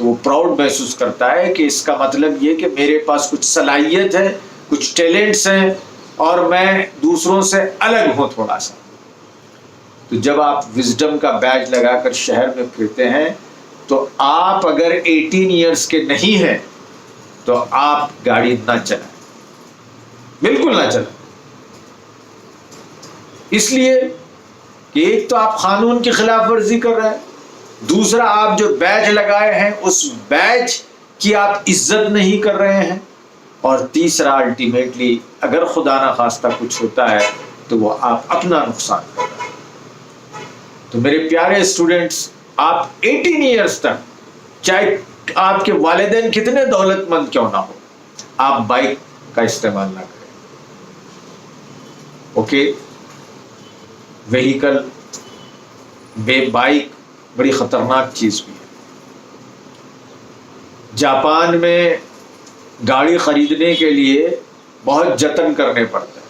تو وہ پراؤڈ محسوس کرتا ہے کہ اس کا مطلب یہ کہ میرے پاس کچھ صلاحیت ہے، کچھ ٹیلنٹس ہیں اور میں دوسروں سے الگ ہوں تھوڑا سا. تو جب آپ وزڈم کا بیج لگا کر شہر میں پھرتے ہیں تو آپ اگر 18 ایئرس کے نہیں ہیں تو آپ گاڑی نہ چلائیں، بالکل نہ چلائیں. اس لیے کہ ایک تو آپ قانون کی خلاف ورزی کر رہے ہیں، دوسرا آپ جو بیج لگائے ہیں اس بیج کی آپ عزت نہیں کر رہے ہیں، اور تیسرا الٹیمیٹلی اگر خدا نہ خواستہ کچھ ہوتا ہے تو وہ آپ اپنا نقصان کر رہے ہیں. تو میرے پیارے اسٹوڈنٹس، آپ 18 ایئرس تک چاہے آپ کے والدین کتنے دولت مند کیوں نہ ہو، آپ بائک کا استعمال نہ کریں. اوکے، وہیکل بے بائک بڑی خطرناک چیز بھی ہے. جاپان میں گاڑی خریدنے کے لیے بہت جتن کرنے پڑتے ہیں.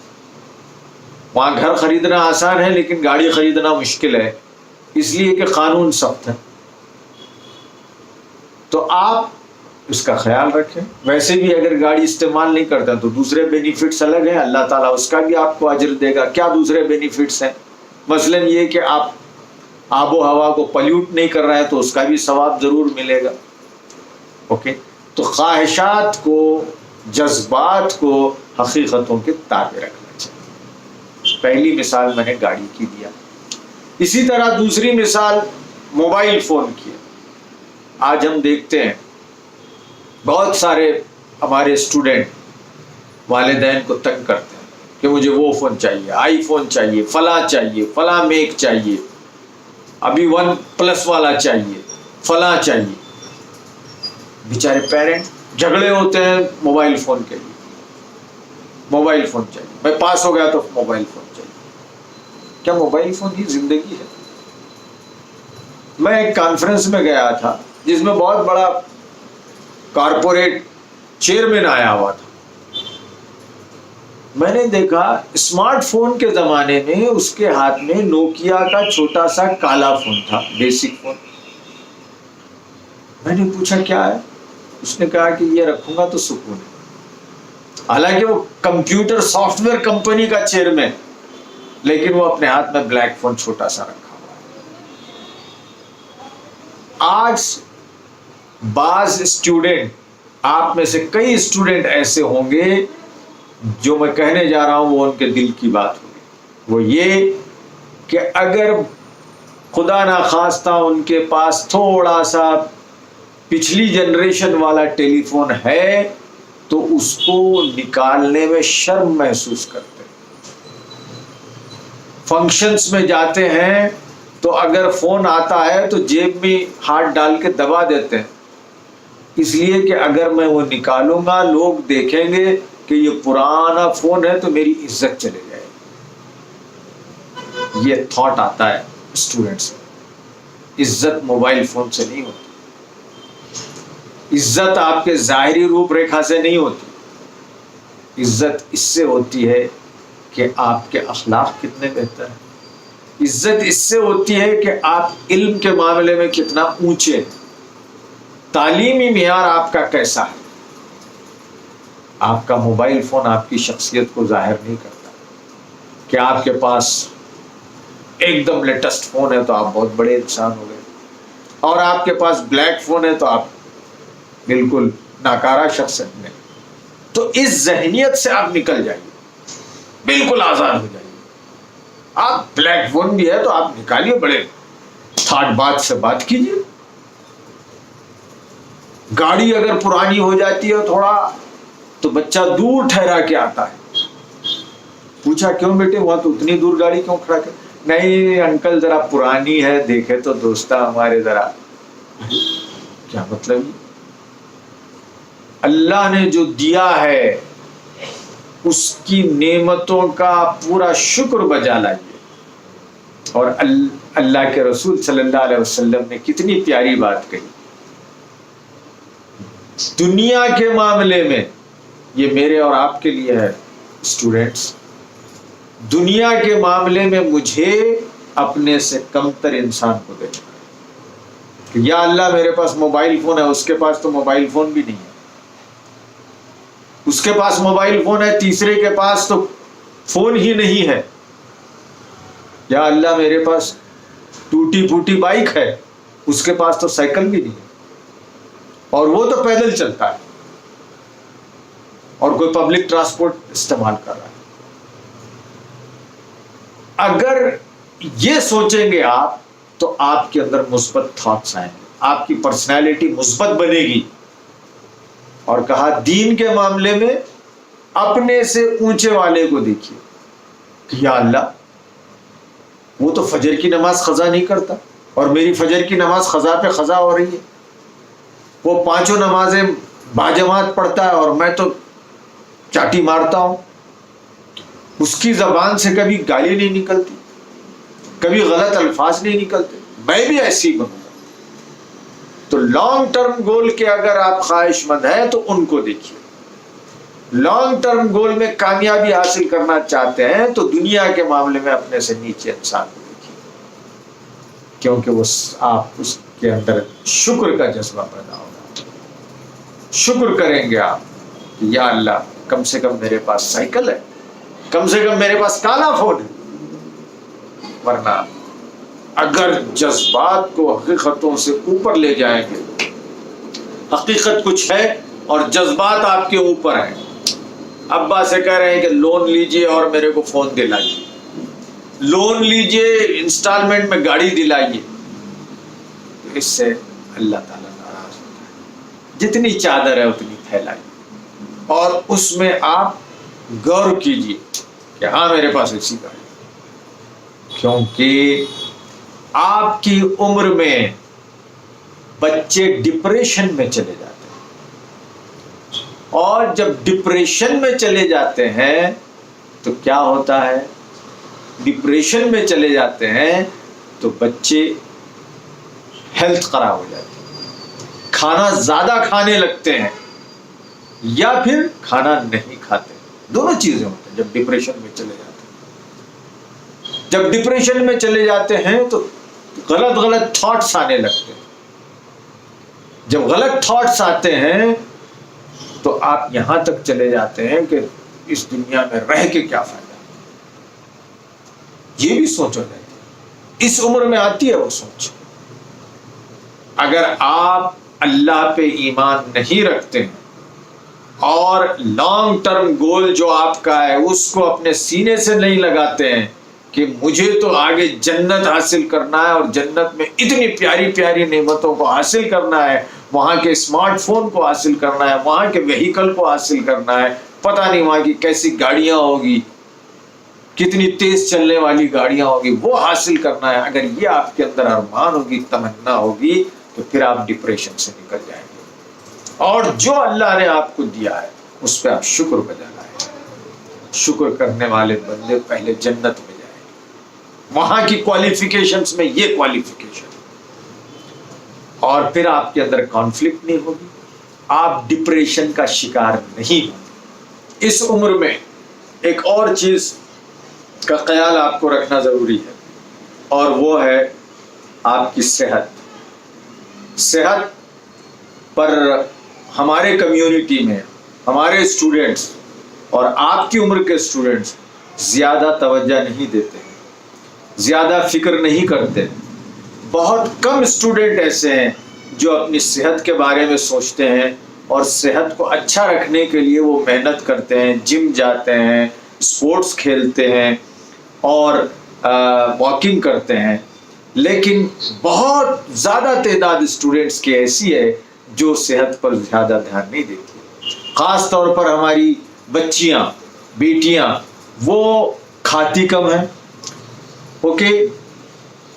وہاں گھر خریدنا آسان ہے لیکن گاڑی خریدنا مشکل ہے، اس لیے کہ قانون سخت ہے. تو آپ اس کا خیال رکھیں. ویسے بھی اگر گاڑی استعمال نہیں کرتا تو دوسرے بینیفٹس الگ ہیں، اللہ تعالیٰ اس کا بھی آپ کو اجر دے گا. کیا دوسرے بینیفٹس ہیں؟ مثلاً یہ کہ آپ آب و ہوا کو پلیوٹ نہیں کر رہے ہیں تو اس کا بھی ثواب ضرور ملے گا. اوکے، تو خواہشات کو، جذبات کو حقیقتوں کے تابع رکھنا چاہیے. پہلی مثال میں نے گاڑی کی دیا. اسی طرح دوسری مثال موبائل فون کی ہے. آج ہم دیکھتے ہیں بہت سارے ہمارے اسٹوڈنٹ والدین کو تنگ کرتے ہیں کہ مجھے وہ فون چاہیے، آئی فون چاہیے، فلاں چاہیے، فلاں میک چاہیے، ابھی 1+ والا چاہیے، فلاں چاہیے. بیچارے پیرنٹ جھگڑے ہوتے ہیں موبائل فون کے لیے. موبائل فون چاہیے، میں پاس ہو گیا تو موبائل فون چاہیے. کیا موبائل فون ہی زندگی ہے؟ میں ایک کانفرنس میں گیا تھا جس میں بہت بڑا کارپوریٹ چیئرمین آیا ہوا تھا. میں نے دیکھا اسمارٹ فون کے زمانے میں اس کے ہاتھ میں نوکیا کا چھوٹا سا کالا فون تھا، بیسک فون. میں نے پوچھا کیا ہے؟ اس نے کہا کہ یہ رکھوں گا تو سکون ہے. حالانکہ وہ کمپیوٹر سافٹ ویئر کمپنی کا چیئرمین، لیکن وہ اپنے ہاتھ میں بلیک فون چھوٹا سا رکھا ہوا ہے. آج بعض اسٹوڈنٹ، آپ میں سے کئی اسٹوڈنٹ ایسے ہوں گے جو میں کہنے جا رہا ہوں وہ ان کے دل کی بات ہوگی. وہ یہ کہ اگر خدا ناخواستہ ان کے پاس تھوڑا سا پچھلی جنریشن والا ٹیلی فون ہے تو اس کو نکالنے میں شرم محسوس کرتے ہیں. فنکشنز میں جاتے ہیں تو اگر فون آتا ہے تو جیب میں ہاتھ ڈال کے دبا دیتے ہیں، اس لیے کہ اگر میں وہ نکالوں گا لوگ دیکھیں گے کہ یہ پرانا فون ہے تو میری عزت چلے جائے. یہ تھاٹ آتا ہے اسٹوڈنٹس میں. عزت موبائل فون سے نہیں ہوتی. عزت آپ کے ظاہری روپ ریکھا سے نہیں ہوتی. عزت اس سے ہوتی ہے کہ آپ کے اخلاق کتنے بہتر ہیں. عزت اس سے ہوتی ہے کہ آپ علم کے معاملے میں کتنا اونچے ہیں. تعلیمی معیار آپ کا کیسا ہے. آپ کا موبائل فون آپ کی شخصیت کو ظاہر نہیں کرتا. کہ آپ کے پاس ایک دم لیٹسٹ فون ہے تو آپ بہت بڑے انسان ہو گئے، اور آپ کے پاس بلیک فون ہے تو آپ بالکل ناکارہ شخص ہیں. تو اس ذہنیت سے آپ نکل جائیے، بالکل آزاد ہو جائیے. آپ بلیک فون بھی ہے تو آپ نکالیے، بڑے تھاٹ بات سے بات کیجیے. گاڑی اگر پرانی ہو جاتی ہے تھوڑا تو بچہ دور ٹھہرا کے آتا ہے. پوچھا کیوں بیٹے وہاں تو اتنی دور گاڑی کیوں کھڑا کر؟ نہیں انکل ذرا پرانی ہے، دیکھے تو دوستہ ہمارے ذرا. کیا مطلب؟ اللہ نے جو دیا ہے اس کی نعمتوں کا پورا شکر بجا لائیے. اور اللہ کے رسول صلی اللہ علیہ وسلم نے کتنی پیاری بات کہی. دنیا کے معاملے میں، یہ میرے اور آپ کے لیے ہے اسٹوڈنٹس، دنیا کے معاملے میں مجھے اپنے سے کمتر انسان کو دیکھنا ہے. کہ یا اللہ میرے پاس موبائل فون ہے، اس کے پاس تو موبائل فون بھی نہیں ہے، اس کے پاس موبائل فون ہے، تیسرے کے پاس تو فون ہی نہیں ہے. یا اللہ میرے پاس ٹوٹی پھوٹی بائک ہے، اس کے پاس تو سائیکل بھی نہیں ہے، اور وہ تو پیدل چلتا ہے اور کوئی پبلک ٹرانسپورٹ استعمال کر رہا ہے. اگر یہ سوچیں گے آپ تو آپ کے اندر مثبت تھاٹس آئیں گے، آپ کی پرسنالٹی مثبت بنے گی. اور کہا دین کے معاملے میں اپنے سے اونچے والے کو دیکھیے کہ یا اللہ وہ تو فجر کی نماز قضا نہیں کرتا اور میری فجر کی نماز قضا پہ قضا ہو رہی ہے. وہ 5 نمازیں باجماعت پڑھتا ہے اور میں تو چاٹی مارتا ہوں. اس کی زبان سے کبھی گالی نہیں نکلتی، کبھی غلط الفاظ نہیں نکلتے، میں بھی ایسی بنوں گا. تو لانگ ٹرم گول کے اگر آپ خواہش مند ہیں تو ان کو دیکھیے. لانگ ٹرم گول میں کامیابی حاصل کرنا چاہتے ہیں تو دنیا کے معاملے میں اپنے سے نیچے انسان کو دیکھیے، کیونکہ وہ آپ اس کے اندر شکر کا جذبہ پیدا ہوگا. شکر کریں گے آپ کہ یا اللہ کم سے کم میرے پاس سائیکل ہے، کم سے کم میرے پاس کالا فون ہے. ورنہ اگر جذبات کو حقیقتوں سے اوپر لے جائیں گے، حقیقت کچھ ہے اور جذبات آپ کے اوپر ہیں. ابا سے کہہ رہے ہیں کہ لون لیجئے اور میرے کو فون دلائیے، لون لیجئے انسٹالمنٹ میں گاڑی دلائیے. اس سے اللہ تعالیٰ ناراض ہوتا ہے. جتنی چادر ہے اتنی پھیلائیے اور اس میں آپ غور کیجئے کہ ہاں میرے پاس ایسی گاڑی. کیونکہ آپ کی عمر میں بچے ڈپریشن میں چلے جاتے ہیں، اور جب ڈپریشن میں چلے جاتے ہیں تو کیا ہوتا ہے؟ ڈپریشن میں چلے جاتے ہیں تو بچے ہیلتھ خراب ہو جاتی ہے، کھانا زیادہ کھانے لگتے ہیں یا پھر کھانا نہیں کھاتے. دونوں چیزیں ہوتی ہیں جب ڈپریشن میں چلے جاتے ہیں. جب ڈپریشن میں چلے جاتے ہیں تو غلط غلط تھاٹس آنے لگتے ہیں. جب غلط تھاٹس آتے ہیں تو آپ یہاں تک چلے جاتے ہیں کہ اس دنیا میں رہ کے کیا فائدہ. یہ بھی سوچو جائے، اس عمر میں آتی ہے وہ سوچ. اگر آپ اللہ پہ ایمان نہیں رکھتے ہیں اور لانگ ٹرم گول جو آپ کا ہے اس کو اپنے سینے سے نہیں لگاتے ہیں کہ مجھے تو آگے جنت حاصل کرنا ہے اور جنت میں اتنی پیاری پیاری نعمتوں کو حاصل کرنا ہے، وہاں کے اسمارٹ فون کو حاصل کرنا ہے، وہاں کے وہیکل کو حاصل کرنا ہے، پتہ نہیں وہاں کی کیسی گاڑیاں ہوگی، کتنی تیز چلنے والی گاڑیاں ہوگی، وہ حاصل کرنا ہے. اگر یہ آپ کے اندر ارمان ہوگی، تمنا ہوگی، تو پھر آپ ڈپریشن سے نکل جائیں گے. اور جو اللہ نے آپ کو دیا ہے اس پہ آپ شکر بجا لائیں. شکر کرنے والے بندے پہلے جنت میں جائیں گے. وہاں کی کوالیفیکیشنز میں یہ کوالیفیکیشن، اور پھر آپ کے اندر کانفلکٹ نہیں ہوگی، آپ ڈپریشن کا شکار نہیں ہوں. اس عمر میں ایک اور چیز کا خیال آپ کو رکھنا ضروری ہے، اور وہ ہے آپ کی صحت. صحت پر ہمارے کمیونٹی میں ہمارے اسٹوڈنٹس اور آپ کی عمر کے اسٹوڈنٹس زیادہ توجہ نہیں دیتے، زیادہ فکر نہیں کرتے. بہت کم اسٹوڈنٹ ایسے ہیں جو اپنی صحت کے بارے میں سوچتے ہیں اور صحت کو اچھا رکھنے کے لیے وہ محنت کرتے ہیں، جم جاتے ہیں، اسپورٹس کھیلتے ہیں اور واکنگ کرتے ہیں. لیکن بہت زیادہ تعداد اسٹوڈنٹس کی ایسی ہے جو صحت پر زیادہ دھیان نہیں دیتی. خاص طور پر ہماری بچیاں، بیٹیاں، وہ کھاتی کم ہیں. اوکے،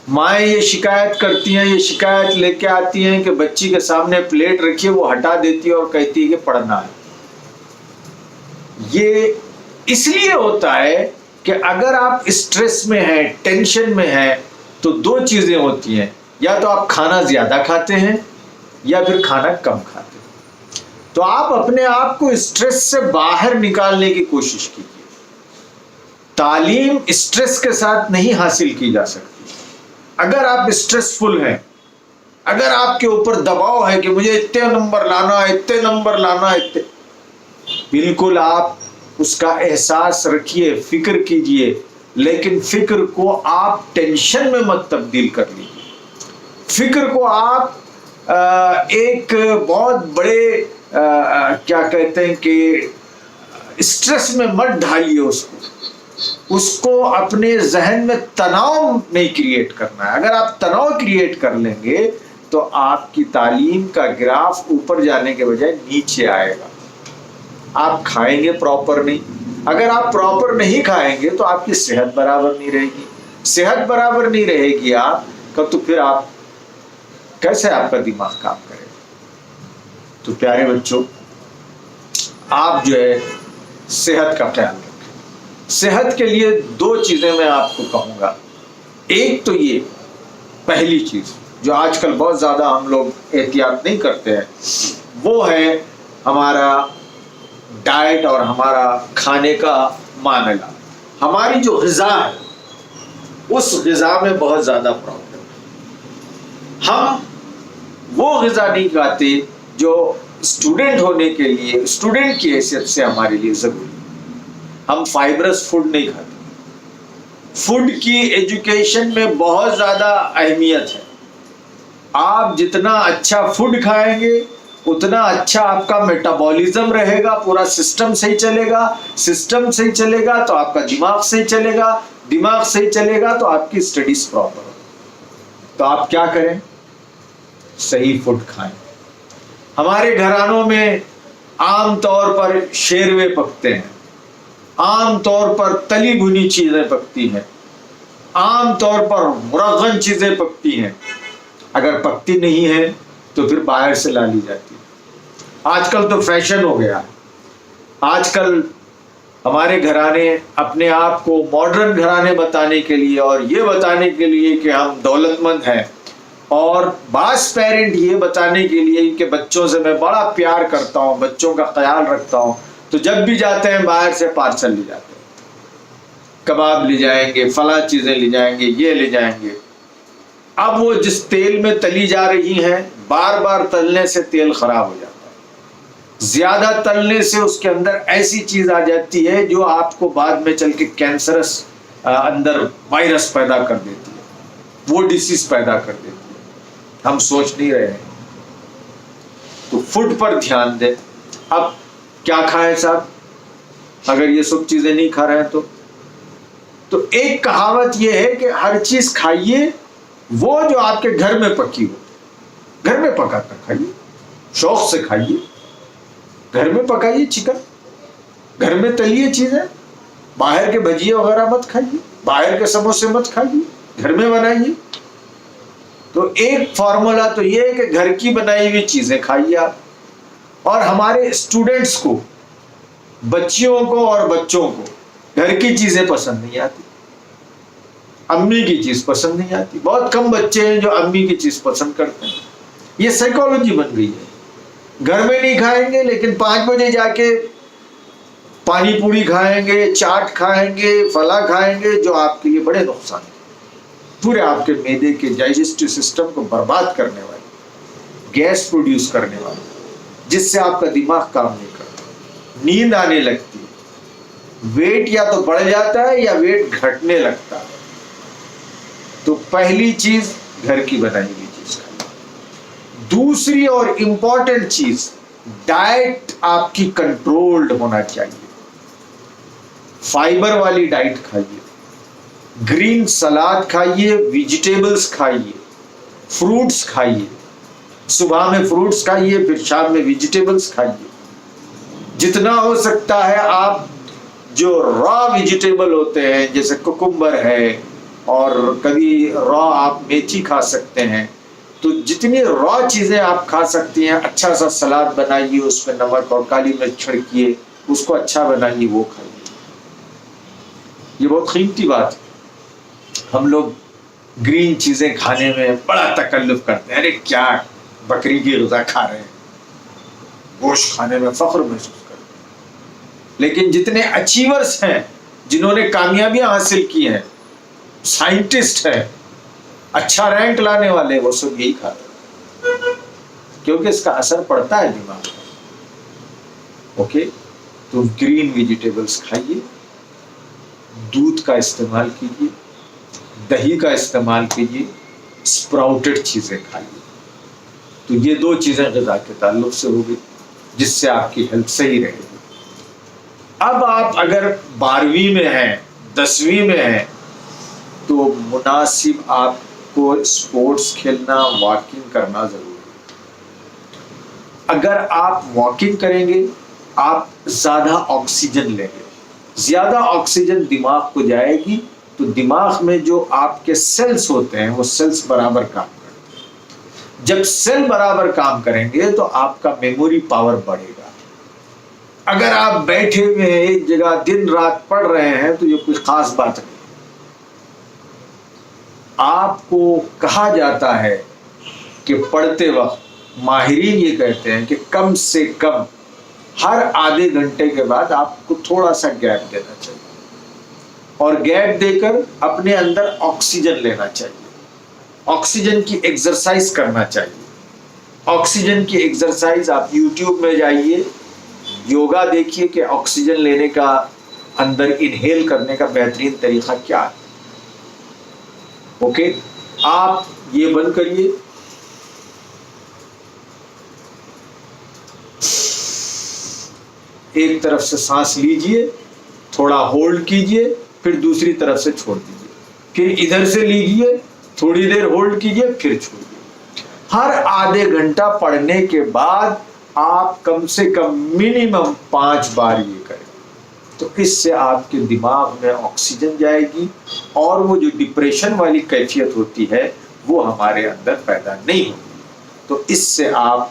مائیں یہ شکایت کرتی ہیں، یہ شکایت لے کے آتی ہیں کہ بچی کے سامنے پلیٹ رکھی ہے، وہ ہٹا دیتی ہے اور کہتی ہے کہ پڑھنا ہے. یہ اس لیے ہوتا ہے کہ اگر آپ اسٹریس میں ہیں، ٹینشن میں ہیں، تو دو چیزیں ہوتی ہیں، یا تو آپ کھانا زیادہ کھاتے ہیں یا پھر کھانا کم کھاتے ہیں. تو آپ اپنے آپ کو اسٹریس سے باہر نکالنے کی کوشش کیجیے. تعلیم اسٹریس کے ساتھ نہیں حاصل کی جا سکتی. اگر آپ اسٹریسفل ہیں اگر آپ کے اوپر دباؤ ہے کہ مجھے اتنے نمبر لانا ہے، اتنے نمبر لانا ہے، اتنے، بالکل آپ اس کا احساس رکھیے، فکر کیجئے، لیکن فکر کو آپ ٹینشن میں مت تبدیل کر لیجیے، فکر کو آپ ایک بہت بڑے کیا کہتے ہیں کہ اسٹریس میں مت ڈھائیے، اس کو اپنے ذہن میں تناؤ نہیں کریٹ کرنا ہے۔ اگر آپ تناؤ کریٹ کر لیں گے تو آپ کی تعلیم کا گراف اوپر جانے کے بجائے نیچے آئے گا۔ آپ کھائیں گے پراپر نہیں، اگر آپ پراپر نہیں کھائیں گے تو آپ کی صحت برابر نہیں رہے گی، صحت برابر نہیں رہے گی آپ کا، تو پھر آپ کیسے آپ کا دماغ کام کرے گا؟ تو پیارے بچوں، آپ جو ہے صحت کا خیال رکھیں۔ صحت کے لیے دو چیزیں میں آپ کو کہوں گا۔ ایک تو یہ پہلی چیز جو آج کل بہت زیادہ ہم لوگ احتیاط نہیں کرتے ہیں، وہ ہے ہمارا ڈائٹ اور ہمارا کھانے کا معاملہ۔ ہماری جو غذا ہے اس غذا میں بہت زیادہ پرابلم ہے۔ ہم وہ غذا نہیں کھاتے جو اسٹوڈنٹ ہونے کے لیے، اسٹوڈنٹ کی حیثیت سے ہمارے لیے ضروری ہے۔ ہم فائبرس فوڈ نہیں کھاتے۔ فوڈ کی ایجوکیشن میں بہت زیادہ اہمیت ہے۔ آپ جتنا اچھا فوڈ کھائیں گے اتنا اچھا آپ کا میٹابولزم رہے گا، پورا سسٹم صحیح چلے گا، سسٹم صحیح چلے گا تو آپ کا دماغ صحیح چلے گا، دماغ صحیح چلے گا تو آپ کی اسٹڈیز پراپر ہو۔ تو آپ کیا کریں؟ صحیح فوڈ کھائیں۔ ہمارے گھرانوں میں عام طور پر شیروے پکتے ہیں، عام طور پر تلی بھنی چیزیں پکتی ہیں، عام طور پر مرغن چیزیں پکتی ہیں۔ اگر پکتی نہیں ہے تو پھر باہر سے لا لی جاتی ہے۔ آج کل تو فیشن ہو گیا، آج کل ہمارے گھرانے اپنے آپ کو ماڈرن گھرانے بتانے کے لیے اور یہ بتانے کے لیے کہ ہم دولت مند ہیں، اور بعض پیرنٹ یہ بتانے کے لیے کہ بچوں سے میں بڑا پیار کرتا ہوں، بچوں کا خیال رکھتا ہوں، تو جب بھی جاتے ہیں باہر سے پارسل لے جاتے ہیں، کباب لے جائیں گے، فلاں چیزیں لے جائیں گے، یہ لے جائیں گے۔ اب وہ جس تیل میں تلی جا رہی ہیں، بار بار تلنے سے تیل خراب ہو جاتا ہے، زیادہ تلنے سے اس کے اندر ایسی چیز آ جاتی ہے جو آپ کو بعد میں چل کے کینسرس اندر وائرس پیدا کر دیتی ہے، وہ ڈیسیز پیدا کر دیتی ہے۔ ہم سوچ نہیں رہے ہیں، تو فوڈ پر دھیان دیں۔ اب کیا کھائیں صاحب اگر یہ سب چیزیں نہیں کھا رہے ہیں تو ایک کہاوت یہ ہے کہ ہر چیز کھائیے وہ جو آپ کے گھر میں پکی ہو، گھر میں پکا کر کھائیے، شوق سے کھائیے، گھر میں پکائیے چکن، گھر میں تلیے چیزیں، باہر کے بھجیے وغیرہ مت کھائیے، باہر کے سموسے مت کھائیے، گھر میں بنائیے۔ تو ایک فارمولا تو یہ ہے کہ گھر کی بنائی ہوئی چیزیں کھائیے آپ۔ اور ہمارے اسٹوڈنٹس کو، بچیوں کو اور بچوں کو گھر کی چیزیں پسند نہیں آتی، امی کی چیز پسند نہیں آتی۔ بہت کم بچے ہیں جو امی کی چیز پسند کرتے ہیں۔ یہ سائیکالوجی بن گئی ہے، گھر میں نہیں کھائیں گے لیکن 5 بجے جا کے پانی پوری کھائیں گے، چاٹ کھائیں گے، فلاں کھائیں گے، جو آپ کے لیے بڑے نقصان ہیں، پورے آپ کے معدے کے ڈائجسٹو سسٹم کو برباد کرنے والے، گیس پروڈیوس کرنے والے، جس سے آپ کا دماغ کام نہیں کرتا، نیند آنے لگتی ہے، ویٹ یا تو بڑھ جاتا ہے یا ویٹ گھٹنے لگتا ہے۔ تو پہلی چیز گھر کی بنائی ہوئی چیز کھائیے۔ دوسری اور امپورٹنٹ چیز، ڈائٹ آپ کی کنٹرولڈ ہونا چاہیے۔ فائبر والی ڈائٹ کھائیے، گرین سلاد کھائیے، ویجیٹیبلز کھائیے، فروٹس کھائیے، صبح میں فروٹس کھائیے، پھر شام میں ویجیٹیبلز کھائیے۔ جتنا ہو سکتا ہے آپ جو را ویجیٹیبل ہوتے ہیں جیسے کوکمبر ہے، اور کبھی را آپ میتھی کھا سکتے ہیں، تو جتنی را چیزیں آپ کھا سکتی ہیں، اچھا سا سلاد بنائیے، اس میں نمک اور کالی مرچ چھڑکیے، اس کو اچھا بنائیے، وہ کھائیے۔ یہ بہت قیمتی بات ہے۔ ہم لوگ گرین چیزیں کھانے میں بڑا تکلف کرتے ہیں، ارے کیا بکری کی غذا کھا رہے ہیں، گوشت کھانے میں فخر محسوس کرتے ہیں۔ لیکن جتنے اچیورس ہیں، جنہوں نے کامیابیاں حاصل کی ہیں، سائنٹسٹ ہے، اچھا رینک لانے والے، وہ سب یہی کھاتے ہیں۔ کیونکہ اس کا اثر پڑتا ہے دماغ پر. اوکے, تو گرین ویجیٹیبلس کھائیے, دودھ کا استعمال کیجیے, دہی کا استعمال کیجیے, اسپراؤٹڈ چیزیں کھائیے. تو یہ 2 چیزیں غذا کے تعلق سے ہوگی جس سے آپ کی ہیلتھ صحیح رہے گی. اب آپ اگر 12ویں میں ہیں, 10ویں میں ہیں, تو مناسب آپ کو اسپورٹس کھیلنا, واکنگ کرنا ضروری ہے. اگر آپ واکنگ کریں گے آپ زیادہ آکسیجن لیں گے, زیادہ آکسیجن دماغ کو جائے گی تو دماغ میں جو آپ کے سیلز ہوتے ہیں وہ سیلز برابر کام کرتے ہیں. جب سیل برابر کام کریں گے تو آپ کا میموری پاور بڑھے گا. اگر آپ بیٹھے ہوئے ہیں ایک جگہ دن رات پڑھ رہے ہیں تو یہ کوئی خاص بات نہیں. آپ کو کہا جاتا ہے کہ پڑھتے وقت ماہرین یہ کہتے ہیں کہ کم سے کم ہر آدھے گھنٹے کے بعد آپ کو تھوڑا سا گیپ دینا چاہیے, اور گیپ دے کر اپنے اندر آکسیجن لینا چاہیے, آکسیجن کی ایکسرسائز کرنا چاہیے. آکسیجن کی ایکسرسائز آپ یوٹیوب میں جائیے, یوگا دیکھیے کہ آکسیجن لینے کا, اندر انہیل کرنے کا بہترین طریقہ کیا ہے. اوکے, آپ یہ بند کریے, ایک طرف سے سانس لیجئے, تھوڑا ہولڈ کیجئے, پھر دوسری طرف سے چھوڑ دیجئے, پھر ادھر سے لیجئے, تھوڑی دیر ہولڈ کیجئے, پھر چھوڑیے. ہر آدھے گھنٹہ پڑھنے کے بعد آپ کم سے کم منیمم 5 بار یہ کریں. تو اس سے آپ کے دماغ میں آکسیجن جائے گی, اور وہ جو ڈپریشن والی کیفیت ہوتی ہے وہ ہمارے اندر پیدا نہیں ہوگی. تو اس سے آپ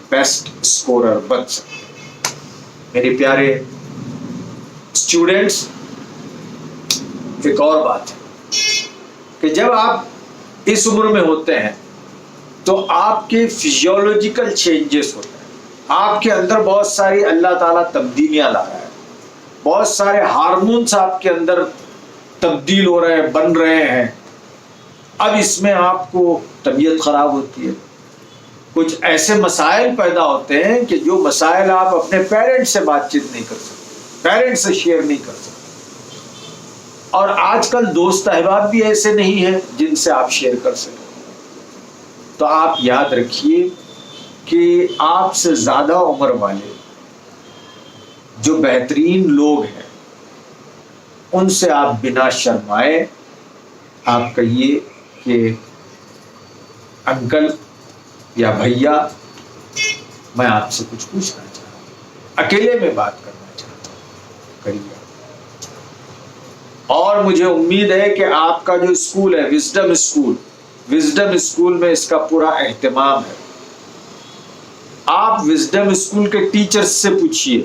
بیسٹ اسکورر بن سکتے ہیں. میرے پیارے اسٹوڈنٹس, ایک اور بات ہے کہ جب آپ اس عمر میں ہوتے ہیں تو آپ کے فزیولوجیکل چینجز ہوتے ہیں, آپ کے اندر بہت ساری اللہ تعالیٰ تبدیلیاں لا رہا ہے, بہت سارے ہارمونس آپ کے اندر تبدیل ہو رہے ہیں, بن رہے ہیں. اب اس میں آپ کو طبیعت خراب ہوتی ہے, کچھ ایسے مسائل پیدا ہوتے ہیں کہ جو مسائل آپ اپنے پیرنٹ سے بات چیت نہیں کر سکتے, پیرنٹ سے شیئر نہیں کر سکتے. اور آج کل دوست احباب بھی ایسے نہیں ہیں جن سے آپ شیئر کر سکیں. تو آپ یاد رکھیے کہ آپ سے زیادہ عمر والے جو بہترین لوگ ہیں ان سے آپ بنا شرمائے آپ کہیے کہ انکل یا بھیا میں آپ سے کچھ پوچھنا چاہتا ہوں, اکیلے میں بات کرنا چاہتا ہوں, کریے. اور مجھے امید ہے کہ آپ کا جو اسکول ہے وزڈم اسکول میں اس کا پورا اہتمام ہے. آپ وزڈم اسکول کے ٹیچرز سے پوچھیے,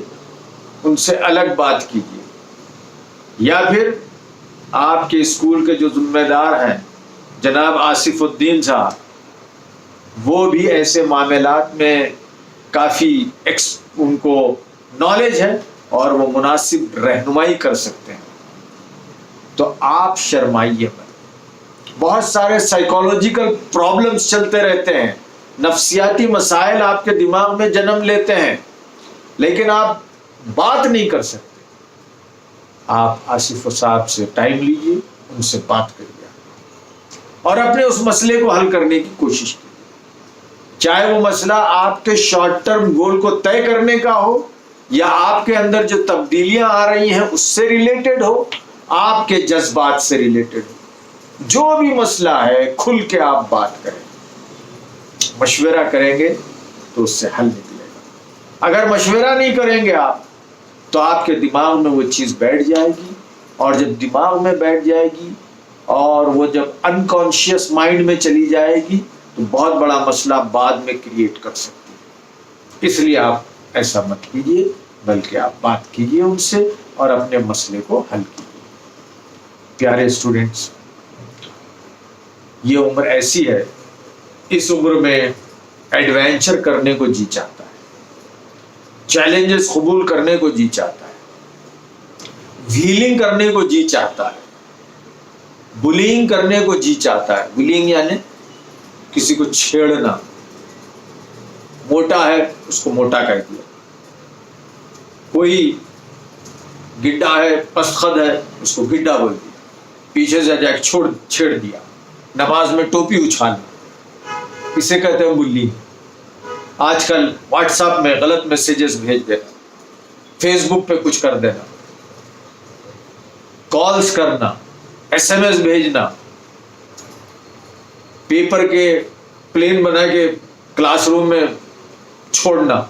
ان سے الگ بات کیجیے, یا پھر آپ کے اسکول کے جو ذمہ دار ہیں جناب آصف الدین صاحب, وہ بھی ایسے معاملات میں کافی ان کو نالج ہے اور وہ مناسب رہنمائی کر سکتے ہیں. تو آپ شرمائیے مت. بہت سارے سائیکولوجیکل پرابلمز چلتے رہتے ہیں, نفسیاتی مسائل آپ کے دماغ میں جنم لیتے ہیں, لیکن آپ بات نہیں کر سکتے. آپ آصف صاحب سے ٹائم لیجیے, ان سے بات کریے اور اپنے اس مسئلے کو حل کرنے کی کوشش کیجیے. چاہے وہ مسئلہ آپ کے شارٹ ٹرم گول کو طے کرنے کا ہو, یا آپ کے اندر جو تبدیلیاں آ رہی ہیں اس سے ریلیٹڈ ہو, آپ کے جذبات سے ریلیٹڈ ہو. جو بھی مسئلہ ہے کھل کے آپ بات کریں, مشورہ کریں گے تو اس سے حل نکلے گا. اگر مشورہ نہیں کریں گے آپ تو آپ کے دماغ میں وہ چیز بیٹھ جائے گی, اور جب دماغ میں بیٹھ جائے گی اور وہ جب انکانشیس مائنڈ میں چلی جائے گی تو بہت بڑا مسئلہ بعد میں کریٹ کر سکتی ہے. اس لیے آپ ایسا مت کیجیے, بلکہ آپ بات کیجیے ان سے اور اپنے مسئلے کو حل کیجیے. پیارے اسٹوڈنٹس, یہ عمر ایسی ہے, اس عمر میں ایڈونچر کرنے کو جی چاہتا ہے, چیلنجز قبول کرنے کو جی چاہتا ہے, ہیلنگ کرنے کو جی چاہتا ہے, بلینگ کرنے کو جی چاہتا ہے. بلینگ یعنی کسی کو چھیڑنا, موٹا ہے اس کو موٹا کہہ دیا, کوئی گڈا ہے پسخد ہے اس کو گڈا بول دیا, پیچھے سے جا کے چھیڑ دیا, نماز میں ٹوپی اچھال, اسے کہتے ہیں بلی. آج کل واٹس ایپ میں غلط میسیجز بھیج دینا, فیس بک پہ کچھ کر دینا, کالز کرنا, ایس ایم ایس بھیجنا, پیپر کے پلین بنا کے کلاس روم میں چھوڑنا,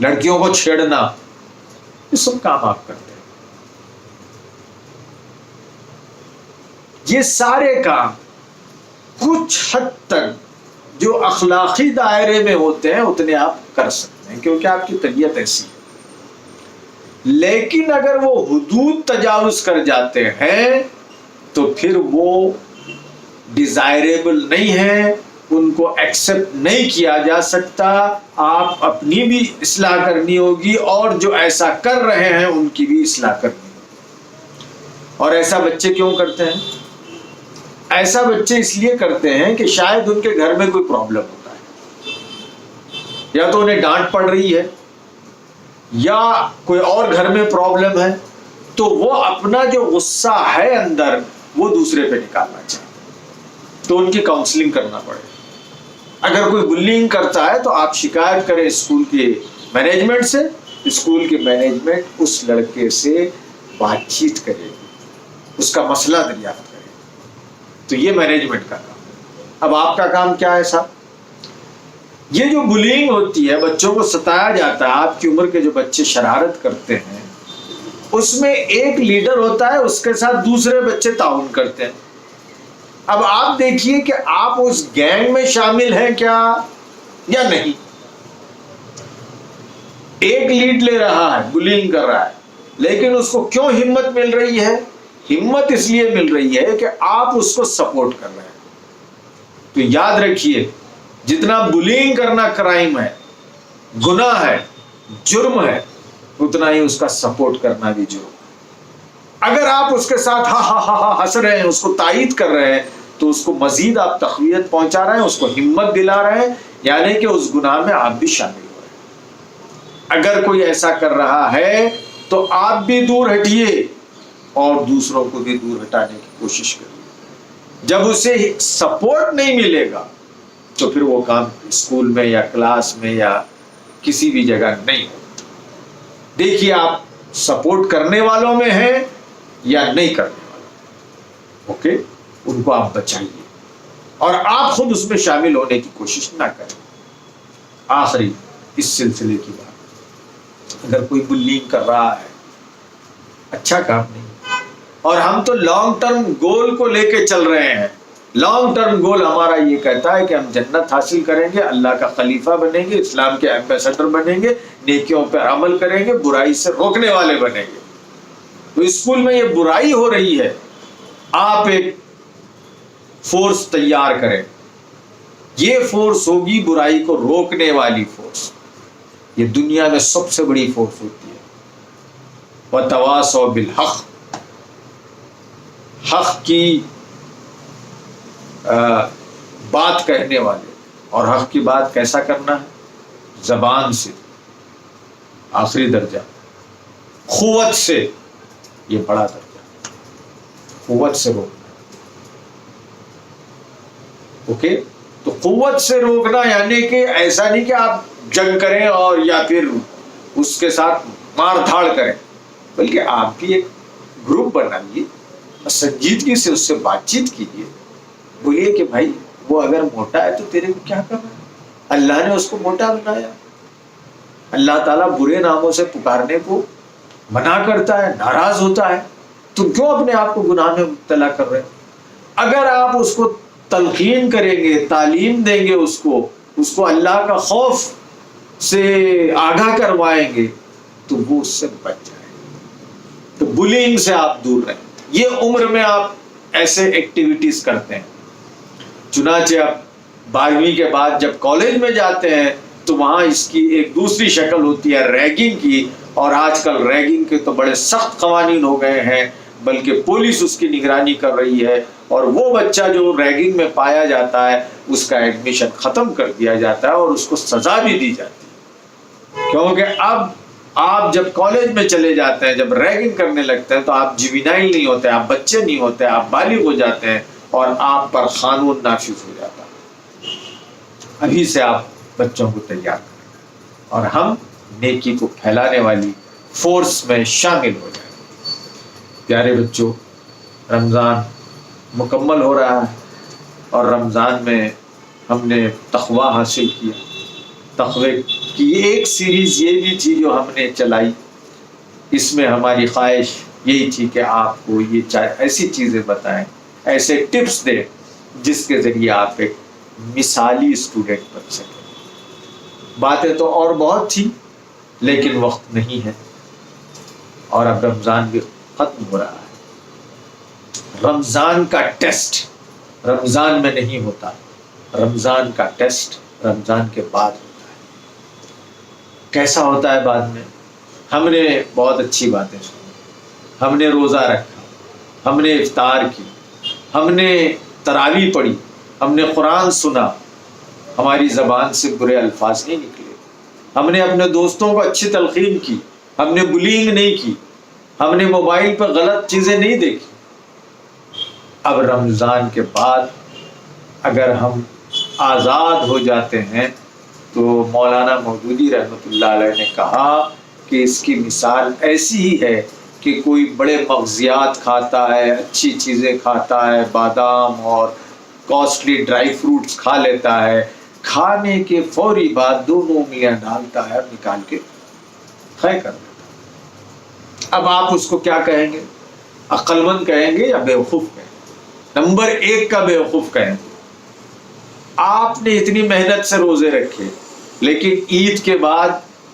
لڑکیوں کو چھیڑنا, یہ سب کام آپ کرتے ہیں. یہ سارے کام کچھ حد تک جو اخلاقی دائرے میں ہوتے ہیں اتنے آپ کر سکتے ہیں کیونکہ آپ کی طبیعت ایسی ہے. لیکن اگر وہ حدود تجاوز کر جاتے ہیں تو پھر وہ ڈیزائریبل نہیں ہے, ان کو ایکسپٹ نہیں کیا جا سکتا. آپ اپنی بھی اصلاح کرنی ہوگی اور جو ایسا کر رہے ہیں ان کی بھی اصلاح کرنی ہوگی. اور ایسا بچے کیوں کرتے ہیں؟ ایسا بچے اس لیے کرتے ہیں کہ شاید ان کے گھر میں کوئی پرابلم ہوتا ہے, یا تو انہیں ڈانٹ پڑ رہی ہے یا کوئی اور گھر میں پرابلم ہے, تو وہ اپنا جو غصہ ہے اندر وہ دوسرے پہ نکالنا چاہتے ہیں, تو ان کی کاؤنسلنگ کرنا پڑے. اگر کوئی بلینگ کرتا ہے تو آپ شکایت کریں اسکول کے مینجمنٹ سے, اسکول کے مینجمنٹ اس لڑکے سے بات چیت کرے, اس کا مسئلہ دریافت کرے. تو یہ مینجمنٹ کا کام. اب آپ کا کام کیا ہے صاحب؟ یہ جو بلینگ ہوتی ہے, بچوں کو ستایا جاتا ہے, آپ کی عمر کے جو بچے شرارت کرتے ہیں اس میں ایک لیڈر ہوتا ہے, اس کے ساتھ دوسرے بچے تعاون کرتے ہیں. اب آپ دیکھیے کہ آپ اس گینگ میں شامل ہیں کیا یا نہیں. ایک لیڈ لے رہا ہے, بلینگ کر رہا ہے, لیکن اس کو کیوں ہمت مل رہی ہے؟ ہمت اس لیے مل رہی ہے کہ آپ اس کو سپورٹ کر رہے ہیں. تو یاد رکھیے, جتنا بلینگ کرنا کرائم ہے, گناہ ہے, جرم ہے, اتنا ہی اس کا سپورٹ کرنا بھی جرم ہے. اگر آپ اس کے ساتھ ہا ہا ہا ہنس رہے ہیں, اس کو تائید کر رہے ہیں, تو اس کو مزید آپ تقویت پہنچا رہے ہیں, اس کو ہمت دلا رہے ہیں, یعنی کہ اس گناہ میں آپ بھی شامل ہو رہے ہیں. اگر کوئی ایسا کر رہا ہے تو آپ بھی دور ہٹیے اور دوسروں کو بھی دور ہٹانے کی کوشش کریے. جب اسے سپورٹ نہیں ملے گا تو پھر وہ کام اسکول میں یا کلاس میں یا کسی بھی جگہ نہیں ہوتا. دیکھیے آپ سپورٹ کرنے والوں میں ہیں یا نہیں کرنے والوں. اوکے, ان کو آپ بچائیے اور آپ خود اس میں شامل ہونے کی کوشش نہ کریں. آخری اس سلسلے کی بات, اگر کوئی بلینگ کر رہا ہے, اچھا کام نہیں, اور ہم تو لانگ ٹرم گول کو لے کے چل رہے ہیں. لانگ ٹرم گول ہمارا یہ کہتا ہے کہ ہم جنت حاصل کریں گے, اللہ کا خلیفہ بنیں گے, اسلام کے ایمبیسڈر بنیں گے, نیکیوں پر عمل کریں گے, برائی سے روکنے والے بنیں گے. تو اسکول میں یہ برائی ہو رہی ہے, آپ ایک فورس تیار کریں. یہ فورس ہوگی برائی کو روکنے والی فورس. یہ دنیا میں سب سے بڑی فورس ہوتی ہے. وَتَوَاصَوْا بِالْحَقِّ, حق کی بات کہنے والے. اور حق کی بات کیسا کرنا ہے؟ زبان سے. آخری درجہ قوت سے, یہ بڑا درجہ, قوت سے روکنا. اوکے, تو قوت سے روکنا یعنی کہ ایسا نہیں کہ آپ جنگ کریں اور یا پھر اس کے ساتھ مار دھاڑ کریں, بلکہ آپ بھی ایک گروپ بنائیے, سنجیدگی سے اس سے بات چیت کیجیے. بولیے کہ بھائی وہ اگر موٹا ہے تو تیرے کو کیا کرنا ہے؟ اللہ نے اس کو موٹا بنایا. اللہ تعالیٰ برے ناموں سے پکارنے کو منع کرتا ہے, ناراض ہوتا ہے. تم کیوں اپنے آپ کو گناہ میں مبتلا کر رہے؟ اگر آپ اس کو تلقین کریں گے, تعلیم دیں گے, اس کو اللہ کا خوف سے آگاہ کروائیں گے, تو وہ اس سے بچ جائے. تو بلینگ سے آپ دور رہیں. یہ عمر میں آپ ایسے ایکٹیویٹیز کرتے ہیں. چنانچہ اب 12ویں کے بعد جب کالج میں جاتے ہیں تو وہاں اس کی ایک دوسری شکل ہوتی ہے ریگنگ کی. اور آج کل ریگنگ کے تو بڑے سخت قوانین ہو گئے ہیں. بلکہ پولیس اس کی نگرانی کر رہی ہے، اور وہ بچہ جو ریگنگ میں پایا جاتا ہے اس کا ایڈمیشن ختم کر دیا جاتا ہے اور اس کو سزا بھی دی جاتی ہے. کیونکہ اب آپ جب کالج میں چلے جاتے ہیں، جب ریگنگ کرنے لگتے ہیں، تو آپ جوینائل نہیں ہوتے، آپ بچے نہیں ہوتے، آپ بالغ ہو جاتے ہیں اور آپ پر قانون نافذ ہو جاتا ہے. ابھی سے آپ بچوں کو تیار کریں اور ہم نیکی کو پھیلانے والی فورس میں شامل ہو جائیں. پیارے بچوں، رمضان مکمل ہو رہا ہے اور رمضان میں ہم نے تقوی حاصل کیا. تقوی کی ایک سیریز یہ بھی تھی جو ہم نے چلائی، اس میں ہماری خواہش یہی تھی کہ آپ کو یہ ایسی چیزیں بتائیں، ایسے ٹپس دیں جس کے ذریعے آپ ایک مثالی اسٹوڈنٹ بن سکیں. باتیں تو اور بہت تھی لیکن وقت نہیں ہے، اور اب رمضان بھی ختم ہو رہا ہے. رمضان کا ٹیسٹ رمضان میں نہیں ہوتا، رمضان کا ٹیسٹ رمضان کے بعد ہوتا ہے. کیسا ہوتا ہے بعد میں؟ ہم نے بہت اچھی باتیں سنی، ہم نے روزہ رکھا، ہم نے افطار کی، ہم نے تراویح پڑھی، ہم نے قرآن سنا، ہماری زبان سے برے الفاظ نہیں نکلے، ہم نے اپنے دوستوں کو اچھی تلقین کی، ہم نے بلینگ نہیں کی، ہم نے موبائل پہ غلط چیزیں نہیں دیکھی. اب رمضان کے بعد اگر ہم آزاد ہو جاتے ہیں تو مولانا مودودی رحمۃ اللہ علیہ نے کہا کہ اس کی مثال ایسی ہی ہے کہ کوئی بڑے مغزیات کھاتا ہے، اچھی چیزیں کھاتا ہے، بادام اور کاسٹلی ڈرائی فروٹس کھا لیتا ہے، کھانے کے فوری بعد 2 انگلیاں ڈالتا ہے اور نکال کے خے کر دیتا ہے. اب آپ اس کو کیا کہیں گے؟ عقل مند کہیں گے یا بیوقوف کہیں گے؟ نمبر 1 کا بیوقوف کہیں گے. آپ نے اتنی محنت سے روزے رکھے لیکن عید کے بعد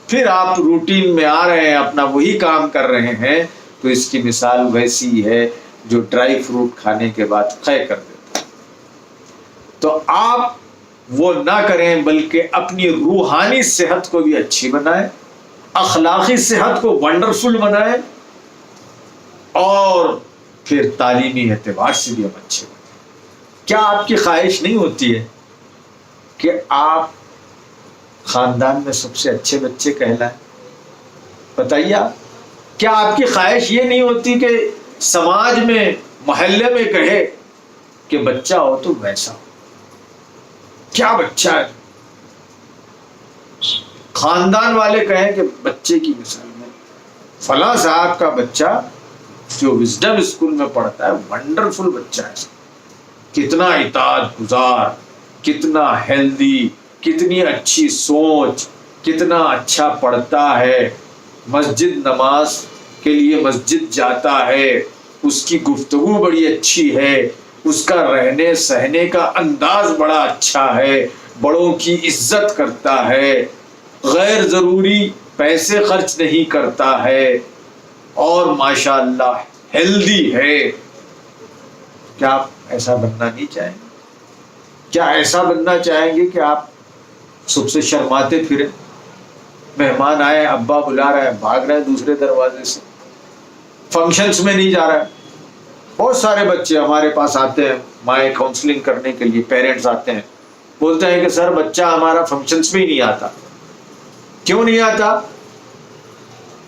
پھر آپ روٹین میں آ رہے ہیں، اپنا وہی کام کر رہے ہیں، تو اس کی مثال ویسی ہے جو ڈرائی فروٹ کھانے کے بعد قے کر دیتا ہے. تو آپ وہ نہ کریں بلکہ اپنی روحانی صحت کو بھی اچھی بنائیں، اخلاقی صحت کو ونڈرفل بنائیں، اور پھر تعلیمی اعتبار سے بھی ہم اچھے بنائیں. کیا آپ کی خواہش نہیں ہوتی ہے کہ آپ خاندان میں سب سے اچھے بچے کہلائیں؟ بتائیے آپ، کیا آپ کی خواہش یہ نہیں ہوتی کہ سماج میں، محلے میں کہے کہ بچہ ہو تو ویسا ہو؟ کیا بچہ ہے؟ خاندان والے کہیں کہ بچے کی مثال میں فلاں صاحب کا بچہ جو وزڈم اسکول میں پڑھتا ہے ونڈرفل بچہ ہے، کتنا اطاعت گزار، کتنا ہیلدی، کتنی اچھی سوچ، کتنا اچھا پڑھتا ہے، مسجد نماز کے لیے مسجد جاتا ہے، اس کی گفتگو بڑی اچھی ہے، اس کا رہنے سہنے کا انداز بڑا اچھا ہے، بڑوں کی عزت کرتا ہے، غیر ضروری پیسے خرچ نہیں کرتا ہے، اور ماشاء اللہ ہیلدی ہے. کیا آپ ایسا بننا نہیں چاہیں گے؟ کیا ایسا بننا چاہیں گے کہ آپ سب سے شرماتے پھریں؟ مہمان آئے، ابا بلا رہا ہے، بھاگ رہے دوسرے دروازے سے، فنکشنز میں نہیں جا رہا ہے. بہت سارے بچے ہمارے پاس آتے ہیں مائیں کاؤنسلنگ کرنے کے لیے، پیرنٹس آتے ہیں، بولتے ہیں کہ سر بچہ ہمارا فنکشنز میں ہی نہیں آتا. کیوں نہیں آتا؟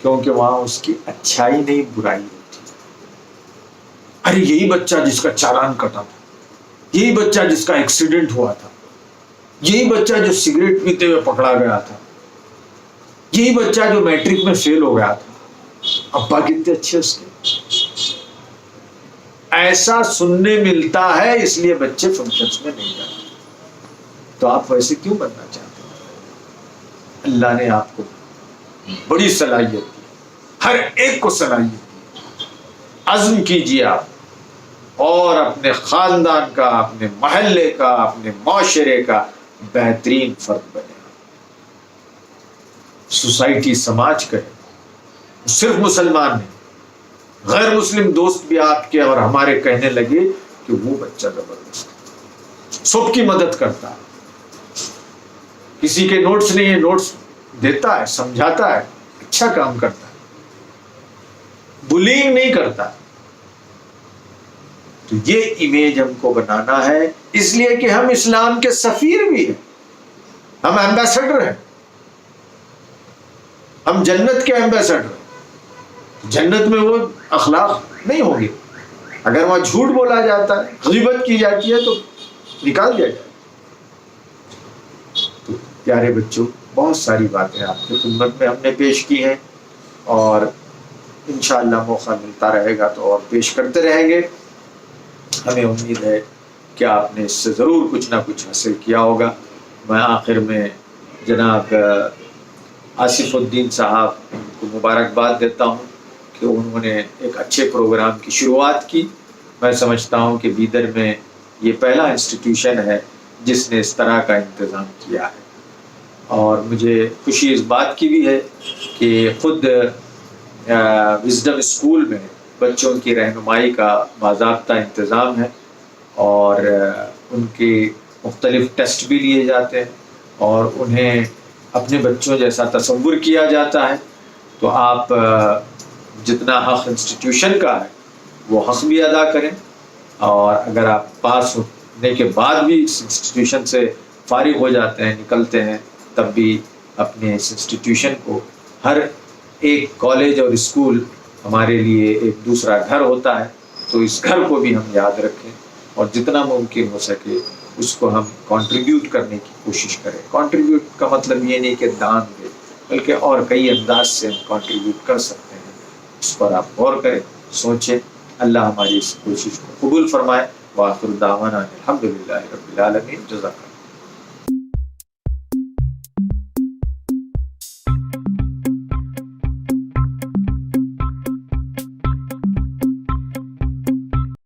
کیونکہ وہاں اس کی اچھائی نہیں، برائی ہوتی. ارے یہی بچہ جس کا چالان کٹا تھا، یہی بچہ جس کا ایکسیڈنٹ ہوا تھا، یہی بچہ جو سگریٹ پیتے ہوئے پکڑا گیا تھا، یہی بچہ جو میٹرک میں فیل ہو گیا تھا، ابا کتنے اچھے اس کے. ایسا سننے ملتا ہے، اس لیے بچے فنکشنز میں نہیں جاتے. تو آپ ویسے کیوں بننا چاہتے ہیں؟ اللہ نے آپ کو بڑی صلاحیت دی، ہر ایک کو صلاحیت دی. عزم کیجیے آپ اور اپنے خاندان کا، اپنے محلے کا، اپنے معاشرے کا بہترین فرد بنے. سوسائٹی، سماج کہے، صرف مسلمان نہیں، غیر مسلم دوست بھی آپ کے اور ہمارے کہنے لگے کہ وہ بچہ زبردست ہے، سب کی مدد کرتا ہے، کسی کے نوٹس نہیں ہے، نوٹس دیتا ہے، سمجھاتا ہے، اچھا کام کرتا ہے، بلینگ نہیں کرتا. تو یہ امیج ہم کو بنانا ہے، اس لیے کہ ہم اسلام کے سفیر بھی ہیں، ہم ایمبیسڈر ہیں، ہم جنت کے ایمبیسڈر ہیں۔ جنت میں وہ اخلاق نہیں ہوں گے، اگر وہاں جھوٹ بولا جاتا ہے، غیبت کی جاتی ہے تو نکال دیا جائے۔ تو پیارے بچوں، بہت ساری باتیں آپ کی خدمت میں ہم نے پیش کی ہیں، اور انشاءاللہ موقع ملتا رہے گا تو اور پیش کرتے رہیں گے۔ ہمیں امید ہے کہ آپ نے اس سے ضرور کچھ نہ کچھ حاصل کیا ہوگا۔ میں آخر میں جناب آصف الدین صاحب کو مبارکباد دیتا ہوں کہ انہوں نے ایک اچھے پروگرام کی شروعات کی۔ میں سمجھتا ہوں کہ بیدر میں یہ پہلا انسٹیٹیوشن ہے جس نے اس طرح کا انتظام کیا ہے، اور مجھے خوشی اس بات کی بھی ہے کہ خود وزڈم اسکول میں بچوں کی رہنمائی کا باضابطہ انتظام ہے، اور ان کے مختلف ٹیسٹ بھی لیے جاتے ہیں، اور انہیں اپنے بچوں جیسا تصور کیا جاتا ہے۔ تو آپ جتنا حق انسٹیٹیوشن کا ہے وہ حق بھی ادا کریں، اور اگر آپ پاس ہونے کے بعد بھی اس انسٹیٹیوشن سے فارغ ہو جاتے ہیں، نکلتے ہیں، تب بھی اپنے اس انسٹیٹیوشن کو، ہر ایک کالج اور اسکول ہمارے لیے ایک دوسرا گھر ہوتا ہے، تو اس گھر کو بھی ہم یاد رکھیں، اور جتنا ممکن ہو سکے اس کو ہم کنٹریبیوٹ کرنے کی کوشش کریں۔ کنٹریبیوٹ کا مطلب یہ نہیں کہ دان دیں، بلکہ اور کئی انداز سے ہم کنٹریبیوٹ کر سکتے ہیں۔ اس پر آپ غور کریں، سوچیں۔ اللہ ہماری اس کوشش کو قبول فرمائے۔ وآخر دعوانا الحمدللہ رب العالمین۔ جزاک اللہ۔